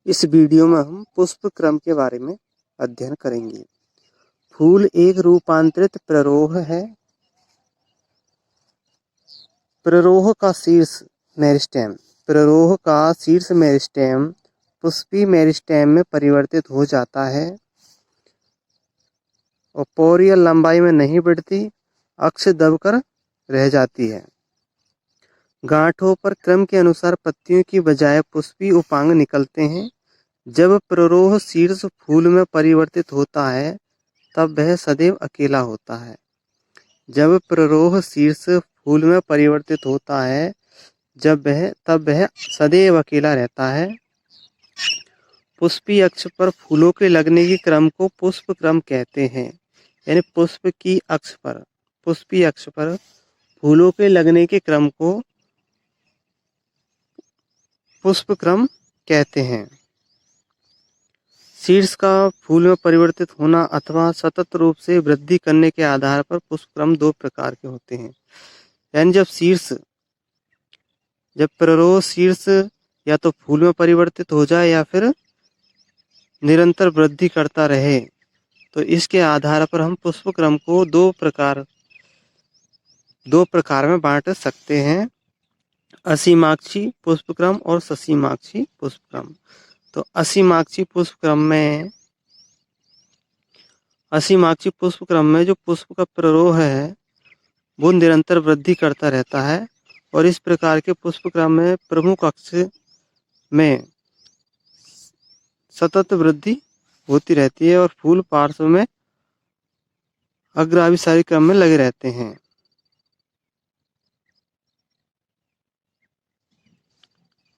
इस वीडियो में हम पुष्प क्रम के बारे में अध्ययन करेंगे। फूल एक रूपांतरित प्ररोह है। प्ररोह का शीर्ष मेरिस्टेम पुष्पीय मेरिस्टेम में परिवर्तित हो जाता है और पोरियल लंबाई में नहीं बढ़ती, अक्ष दबकर रह जाती है। गांठों पर क्रम के अनुसार पत्तियों की बजाय पुष्पीय उपांग निकलते हैं। जब प्ररोह शीर्ष फूल में परिवर्तित होता है तब वह सदैव अकेला होता है। जब प्ररोह शीर्ष फूल में परिवर्तित होता है तब वह सदैव अकेला रहता है। पुष्पीय अक्ष पर फूलों के लगने के क्रम को पुष्प क्रम कहते हैं। यानी पुष्पीय अक्ष पर फूलों के लगने के क्रम को पुष्प क्रम कहते हैं। शीर्ष का फूल में परिवर्तित होना अथवा सतत रूप से वृद्धि करने के आधार पर पुष्प क्रम दो प्रकार के होते हैं। यानी जब प्ररोह शीर्ष या तो फूल में परिवर्तित हो जाए या फिर निरंतर वृद्धि करता रहे, तो इसके आधार पर हम पुष्प क्रम को दो प्रकार में बांट सकते हैं, असीमाक्षी पुष्प क्रम और ससीमाक्षी पुष्प क्रम। तो असीमाक्षी पुष्प क्रम में जो पुष्प का प्ररोह है वो निरंतर वृद्धि करता रहता है और इस प्रकार के पुष्प क्रम में प्रमुख अक्ष में सतत वृद्धि होती रहती है और फूल पार्श्व में अग्राभिसारी क्रम में लगे रहते हैं।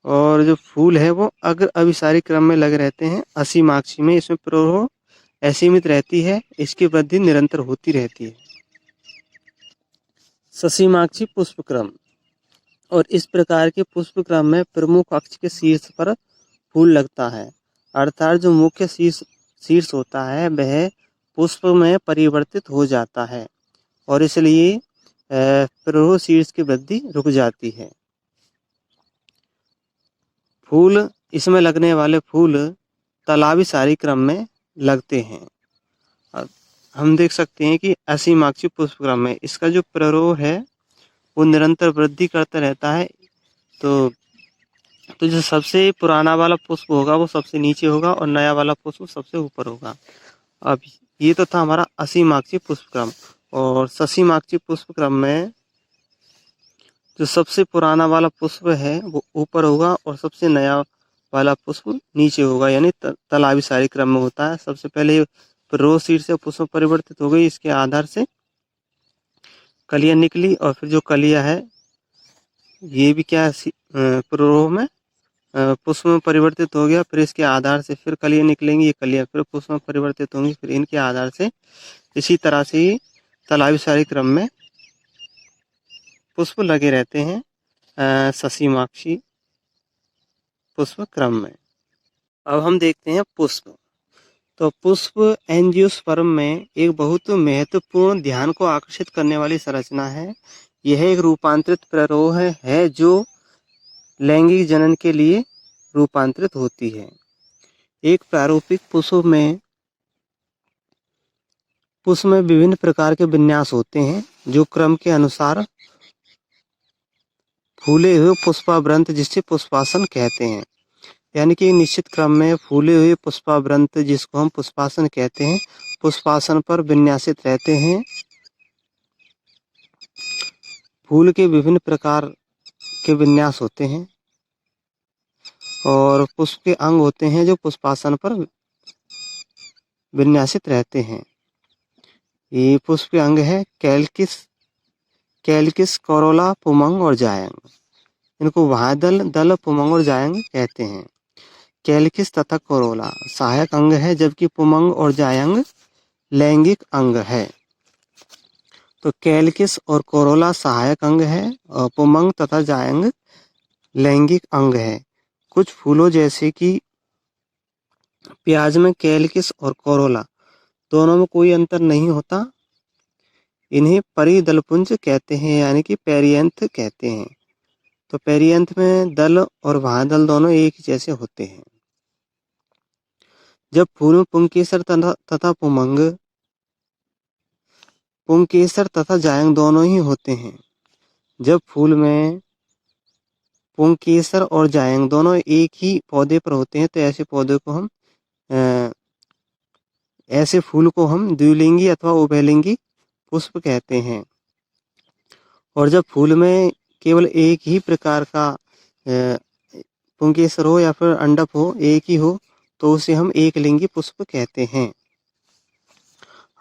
और जो फूल है वो अग्र अभिसारी क्रम में लगे रहते हैं। असीमाक्षी में इसमें प्ररोह असीमित रहती है, इसकी वृद्धि निरंतर होती रहती है। ससीमाक्षी पुष्प क्रम, और इस प्रकार के पुष्प क्रम में प्रमुख अक्ष के शीर्ष पर फूल लगता है, अर्थात जो मुख्य शीर्ष होता है वह पुष्प में परिवर्तित हो जाता है और इसलिए प्ररोह शीर्ष की वृद्धि रुक जाती है। इसमें लगने वाले फूल तलाभिसारी क्रम में लगते हैं। हम देख सकते हैं कि असीमाक्षी पुष्प क्रम में इसका जो प्ररोह है वो निरंतर वृद्धि करता रहता है। तो जो सबसे पुराना वाला पुष्प होगा वो सबसे नीचे होगा और नया वाला पुष्प सबसे ऊपर होगा। अब ये तो था हमारा असीमाक्षी पुष्प क्रम। और ससीमाक्षी पुष्प क्रम में जो सबसे पुराना वाला पुष्प है वो ऊपर होगा और सबसे नया वाला पुष्प नीचे होगा, यानी तलाभिसारी क्रम में होता है। सबसे पहले प्ररोह शीर्ष से पुष्प परिवर्तित हो गई, इसके आधार से कलियां निकली और फिर जो कलियां है ये भी क्या प्ररोह में पुष्प में परिवर्तित हो गया, फिर इसके आधार से फिर कलियां निकलेंगी, ये कलियां फिर पुष्प में परिवर्तित होंगी, फिर इनके आधार से इसी तरह से ही तलाभिसारी क्रम में पुष्प लगे रहते हैं ससीमाक्षी पुष्प क्रम में। अब हम देखते हैं पुष्प। तो पुष्प एंजियोस्पर्म में एक बहुत महत्वपूर्ण ध्यान को आकर्षित करने वाली संरचना है। यह एक रूपांतरित प्ररोह है जो लैंगिक जनन के लिए रूपांतरित होती है। एक प्रारूपिक पुष्प में विभिन्न प्रकार के विन्यास होते हैं जो क्रम के अनुसार फूले हुए पुष्पावृंत, जिसे पुष्पासन कहते हैं। यानी कि निश्चित क्रम में फूले हुए पुष्पावृंत, जिसको हम पुष्पासन कहते हैं, पुष्पासन पर विन्यासित रहते हैं। फूल के विभिन्न प्रकार के विन्यास होते हैं और पुष्प के अंग होते हैं जो पुष्पासन पर विन्यासित रहते हैं। ये पुष्प के अंग है कैल्किस, कोरोला, पुमंग और जायंग। इनको दल, पुमंग और जायंग कहते हैं। कैल्किस तथा कोरोला सहायक अंग है, जबकि पुमंग और जायंग लैंगिक अंग है। तो कैल्किस और कोरोला सहायक अंग है और पुमंग तथा जायंग लैंगिक अंग है। कुछ फूलों जैसे कि प्याज में कैल्किस और कोरोला दोनों में कोई अंतर नहीं होता। इन्हें परिदलपुंज कहते हैं, यानी कि पेरियंथ कहते हैं। तो पेरियंथ में दल और महादल दोनों एक ही जैसे होते हैं। जब फूल में पुंकेसर तथा पुंकेसर तथा जायंग दोनों ही होते हैं। जब फूल में पुंकेसर और जायंग दोनों एक ही पौधे पर होते हैं तो ऐसे पौधे को हम अ, ऐसे फूल को हम द्विलिंगी अथवा उभयलिंगी पुष्प कहते हैं। और जब फूल में केवल एक ही प्रकार का पुंकेसर हो या फिर अंडप हो, एक ही हो, तो उसे हम एक लिंगी पुष्प कहते हैं।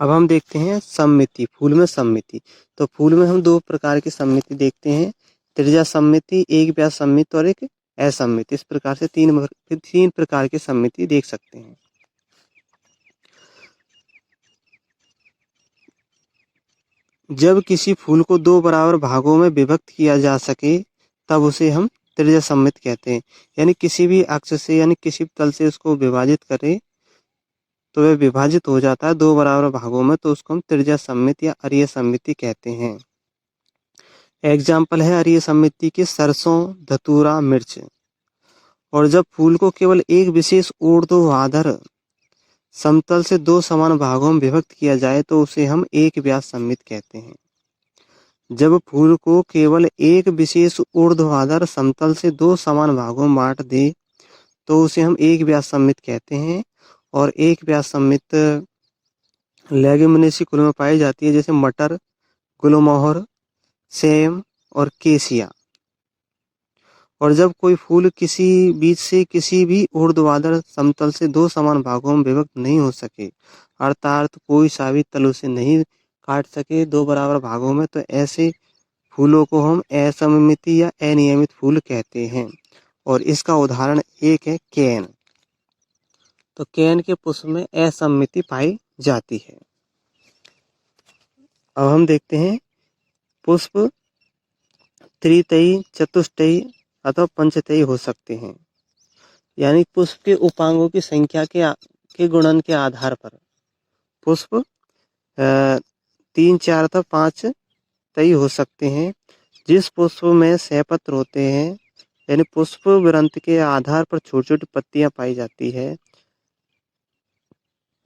अब हम देखते हैं सममिति, फूल में सममिति। तो फूल में हम दो प्रकार की सममिति देखते हैं, त्रिज्या सममिति, एक व्यास सममिति और एक असममिति। इस प्रकार से तीन प्रकार की सममिति देख सकते हैं। जब किसी फूल को दो बराबर भागों में विभक्त किया जा सके तब उसे हम त्रिज्या सममित कहते हैं। यानी किसी भी अक्ष से यानी किसी तल से उसको विभाजित करें तो वह विभाजित हो जाता है दो बराबर भागों में, तो उसको हम त्रिज्या सममित या अरीय सममिति कहते हैं। एग्जाम्पल है अरीय सममिति के सरसों, धतूरा, मिर्च। और जब फूल को केवल एक विशेष ऊर्ध्वाधर समतल से दो समान भागों में विभक्त किया जाए तो उसे हम एक व्यास सममित कहते हैं। जब फूल को केवल एक विशेष ऊर्ध्वाधर समतल से दो समान भागों में बांट दे तो उसे हम एक व्यास सममित कहते हैं। और एक व्यास सममित लेग्युमिनेसी कुल में पाई जाती है, जैसे मटर, गुलमोहर, सेम और केसिया। और जब कोई फूल किसी बीच से किसी भी ऊर्ध्वाधर समतल से दो समान भागों में विभक्त नहीं हो सके, अर्थात कोई सा भी तल उसे नहीं काट सके दो बराबर भागों में, तो ऐसे फूलों को हम असममित या अनियमित फूल कहते हैं। और इसका उदाहरण एक है कैन। तो कैन के पुष्प में असममिति पाई जाती है। अब हम देखते हैं पुष्प त्रितयी, चतुष्टयी अथवा पंचतयी हो सकते हैं। यानी पुष्प के उपांगों की संख्या के गुणन के आधार पर पुष्प 3, 4 अथवा 5 तयी हो सकते हैं। जिस पुष्प में सहपत्र होते हैं यानी पुष्प वृंत के आधार पर छोटी छोटी पत्तियां पाई जाती है,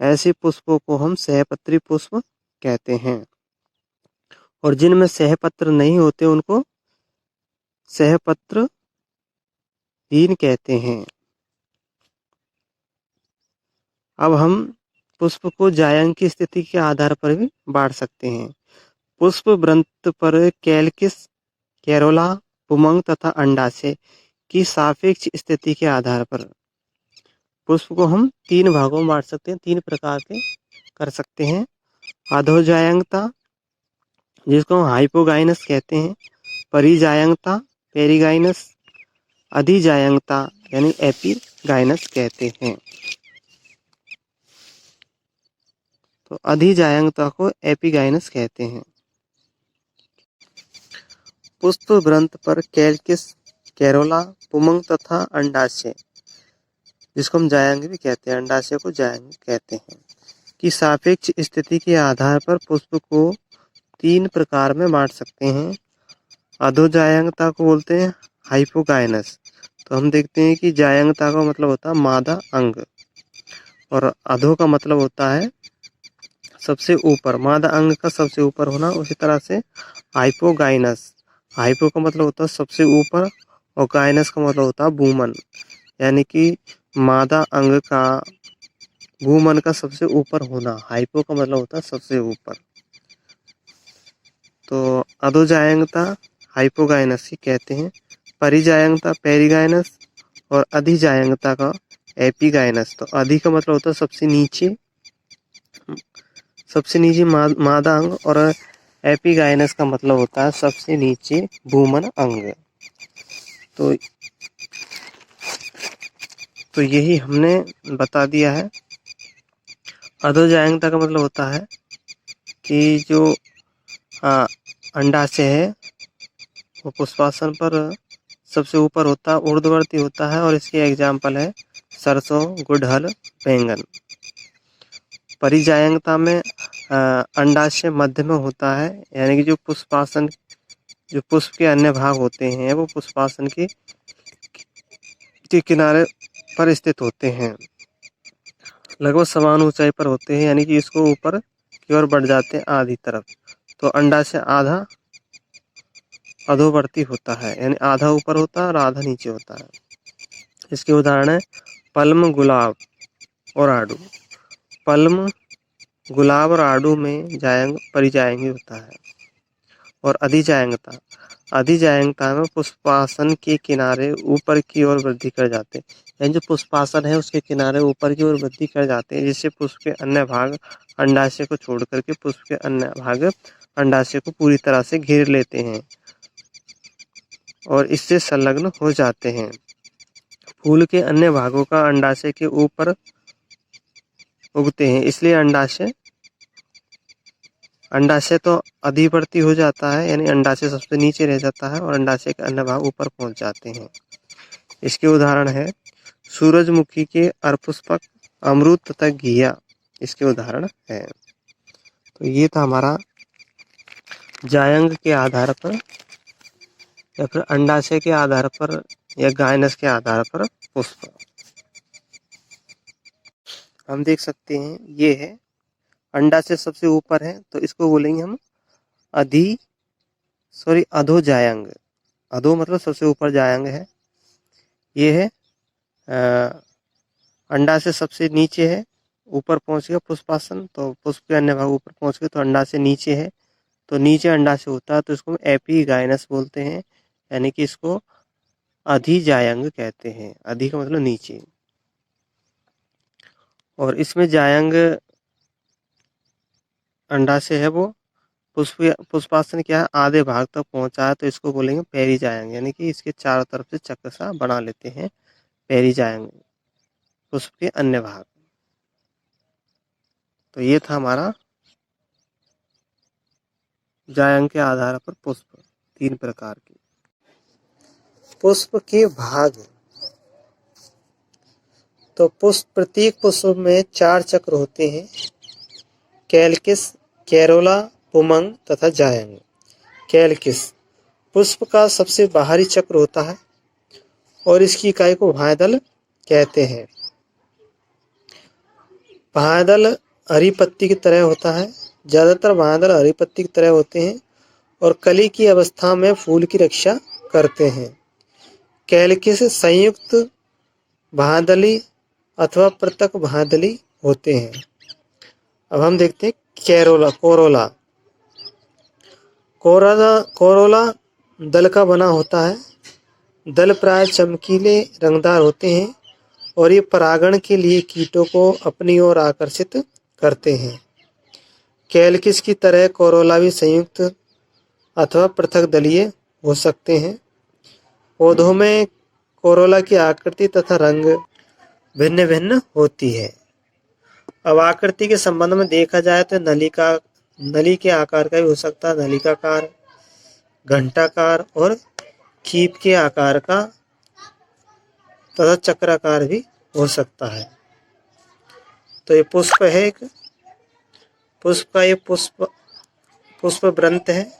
ऐसे पुष्पों को हम सहपत्री पुष्प कहते हैं। और जिनमें सहपत्र नहीं होते उनको सहपत्र हीन कहते हैं। अब हम पुष्प को जायंग की स्थिति के आधार पर भी बांट सकते हैं। पुष्प वृंत पर कैलकिस, कैरोला, पुमंग तथा अंडाशय की सापेक्ष स्थिति के आधार पर पुष्प को हम तीन भागों में बांट सकते हैं, तीन प्रकार के कर सकते हैं। अधोजायंगता, जिसको हम हाइपोगाइनस कहते हैं, परिजायंगता, पेरिगाइनस, अधिजायंगता यानी एपिगाइनस कहते हैं। तो अधिजायंगता को एपिगाइनस कहते हैं। पुष्प वृंत पर कैलकिस, कैरोला, पुमंग तथा अंडाशय, जिसको हम जायंग भी कहते हैं, अंडाशय को जायंग कहते हैं, की सापेक्ष स्थिति के आधार पर पुष्प को तीन प्रकार में बांट सकते हैं। अधोजायंगता को बोलते हैं हाइपोगाइनस। तो हम देखते हैं कि जायंगता का मतलब होता है मादा अंग और अधो का मतलब होता है सबसे ऊपर, मादा अंग का सबसे ऊपर होना। उसी तरह से हाइपोगाइनस, हाइपो का मतलब होता है सबसे ऊपर और गाइनस का मतलब होता है भूमन, यानी कि मादा अंग का भूमन का सबसे ऊपर होना। हाइपो का मतलब होता है सबसे ऊपर। तो अधोजायंगता हाइपोगाइनस ही कहते हैं, परिजायंगता पेरिगाइनस और अधिजायंगता का एपिगाइनस। तो अधि का मतलब होता है सबसे नीचे, मादा अंग, और एपिगाइनस का मतलब होता है सबसे नीचे भूमन अंग। तो यही हमने बता दिया है। अधोजायंगता का मतलब होता है कि जो अंडाशय है वो पुष्पासन पर सबसे ऊपर होता है, ऊर्ध्ववर्ती होता है, और इसके एग्जाम्पल है सरसों, गुड़हल, बैंगन। परिजायंगता में अंडाशय मध्य में होता है, यानी कि जो पुष्पासन, जो पुष्प के अन्य भाग होते हैं वो पुष्पासन के किनारे पर स्थित होते हैं। लगभग समान ऊंचाई पर होते हैं, यानी कि इसको ऊपर की ओर बढ़ जाते हैं आधी तरफ। तो अंडाशय आधा अधोवर्ती होता है, यानी आधा ऊपर होता है और आधा नीचे होता है। इसके उदाहरण है पल्म, गुलाब और आड़ू। पल्म, गुलाब और आड़ू में जायंग परिजायंगी होता है। और अधिजायंगता, अधिजायंगता में पुष्पासन के किनारे ऊपर की ओर वृद्धि कर जाते हैं, यानी जो पुष्पासन है उसके किनारे ऊपर की ओर वृद्धि कर जाते हैं, जिससे पुष्प के अन्य भाग अंडाशय को छोड़ करके पुष्प के अन्य भाग अंडाशय को पूरी तरह से घेर लेते हैं और इससे संलग्न हो जाते हैं। फूल के अन्य भागों का अंडाशय के ऊपर उगते हैं, इसलिए अंडाशय तो अधिवर्ती हो जाता है, यानी अंडाशय सबसे नीचे रह जाता है और अंडाशय के अन्य भाग ऊपर पहुंच जाते हैं। इसके उदाहरण है सूरजमुखी के अर्धपुष्पक, अमरूद तथा घिया इसके उदाहरण है। तो ये था हमारा जायंग के आधार पर या फिर अंडाशय के आधार पर या गायनस के आधार पर पुष्प। हम देख सकते हैं ये है अंडाशय सबसे ऊपर है, तो इसको बोलेंगे हम अधोजायंग। अधो मतलब सबसे ऊपर जायंग है। ये है अंडाशय सबसे नीचे है, ऊपर पहुंच गया पुष्पासन, तो पुष्प के अन्य भाग ऊपर पहुंच गए तो अंडाशय नीचे है, तो नीचे अंडाशय होता है, तो इसको हम एपीगाइनस बोलते हैं, यानी कि इसको अधिजायंग कहते हैं। अधि का मतलब नीचे। और इसमें जायंग अंडाशय है वो पुष्पासन क्या है आधे भाग तक पहुंचा है, तो इसको बोलेंगे पेरिजायंग, यानी कि इसके चारों तरफ से चक्र सा बना लेते हैं, पेरिजायंग पुष्प के अन्य भाग। तो ये था हमारा जायंग के आधार पर पुष्प, 3 प्रकार के। पुष्प के भाग, तो प्रत्येक पुष्प में 4 चक्र होते हैं, कैलकिस, कैरोला, पुमंग तथा जायंग। कैलकिस पुष्प का सबसे बाहरी चक्र होता है और इसकी इकाई को भायदल कहते हैं। भायदल हरी पत्ती की तरह होता है, ज्यादातर भायदल हरी पत्ती की तरह होते हैं और कली की अवस्था में फूल की रक्षा करते हैं। कैलकिस संयुक्त भायदली अथवा पृथक भायदली होते हैं। अब हम देखते हैं कोरोला। कोरोला दल का बना होता है। दल प्राय चमकीले रंगदार होते हैं और ये परागण के लिए कीटों को अपनी ओर आकर्षित करते हैं। कैलकिस की तरह कोरोला भी संयुक्त अथवा पृथक दलीय हो सकते हैं। पौधों में कोरोला की आकृति तथा रंग भिन्न भिन्न होती है। अब आकृति के संबंध में देखा जाए तो नली के आकार का भी हो सकता है, नलिकाकार, घंटाकार और कीप के आकार का तथा चक्राकार भी हो सकता है। तो ये पुष्प है, एक पुष्प का ये पुष्प व्रंत है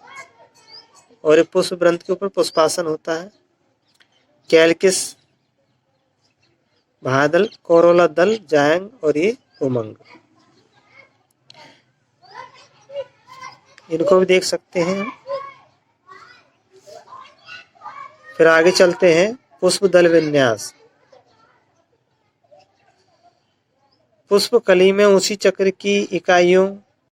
और ये पुष्प व्रंत के ऊपर पुष्पासन होता है। कैलकिस, भायदल, कोरोला दल, जायंग और ये उमंग, इनको भी देख सकते हैं। फिर आगे चलते हैं पुष्प दल विन्यास। पुष्प कली में उसी चक्र की इकाइयों